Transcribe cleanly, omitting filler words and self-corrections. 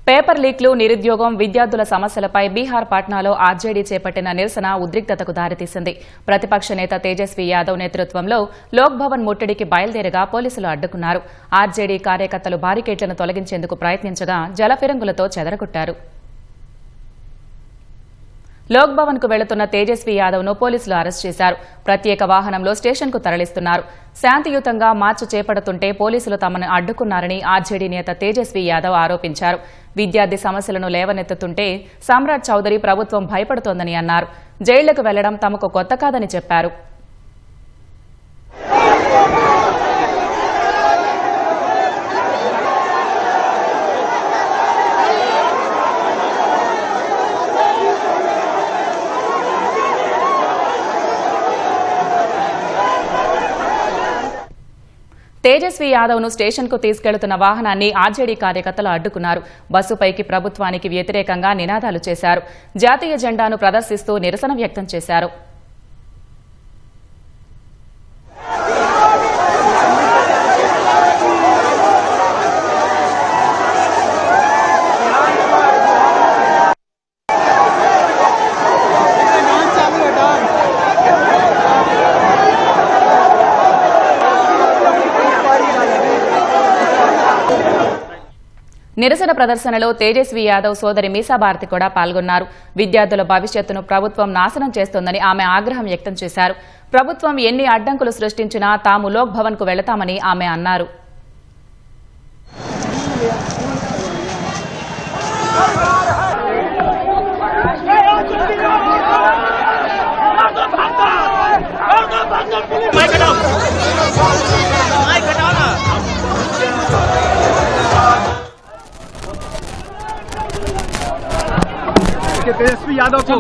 Paper లీక్లు, నిరుద్యోగం, విద్యార్థుల సమస్యలపై బీహార్ పాట్నాలో ఆర్జేడీ చేపట్టిన నిరసన ఉద్రిక్తతకు దారితీసింది. ప్రతిపక్ష నేత తేజస్వీ యాదవ్ నేతృత్వంలో లోక్ భవన్ ముట్టడికి బయలుదేరగా పోలీసులు అడ్డుకున్నారు. ఆర్జేడీ కార్యకర్తలు బారికేడ్లను తొలగించేందుకు ప్రయత్నించగా జలఫిరంగులతో చెదరగొట్టారు. లోక్ భవన్ కు వెళుతున్న తేజస్వీ యాదవ్ ను పోలీసులు అరెస్ట్ చేశారు. ప్రత్యేక వాహనంలో స్టేషన్ కు తరలిస్తున్నారు. శాంతియుతంగా మార్చ్ చేపడుతుంటే పోలీసులు తమను అడ్డుకున్నారని ఆర్జేడీ నేత తేజస్వీ యాదవ్ ఆరోపించారు. విద్యార్థి సమస్యలను లేవనెత్తుతుంటే సామ్రాట్ చౌదరి ప్రభుత్వం భయపడుతోందని అన్నారు. జైళ్లకు వెళ్లడం తమకు కొత్త కాదని చెప్పారు. తేజస్వీ యాదవ్ ను స్టేషన్ కు తీసుకెళ్తున్న వాహనాన్ని ఆర్జేడీ కార్యకర్తలు అడ్డుకున్నారు. బస్సుపైకి ప్రభుత్వానికి వ్యతిరేకంగా నినాదాలు చేశారు. జాతీయ జెండాను ప్రదర్శిస్తూ నిరసన వ్యక్తం చేశారు. నిరసన ప్రదర్శనలో తేజస్వీ యాదవ్ సోదరి మీసా భారతి కూడా పాల్గొన్నారు. విద్యార్థుల భవిష్యత్తును ప్రభుత్వం నాశనం చేస్తోందని ఆమె ఆగ్రహం వ్యక్తం చేశారు. ప్రభుత్వం ఎన్ని అడ్డంకులు సృష్టించినా తాము లోక్ భవన్ కు వెళతామని ఆమె అన్నారు. तेजस्वी यादव को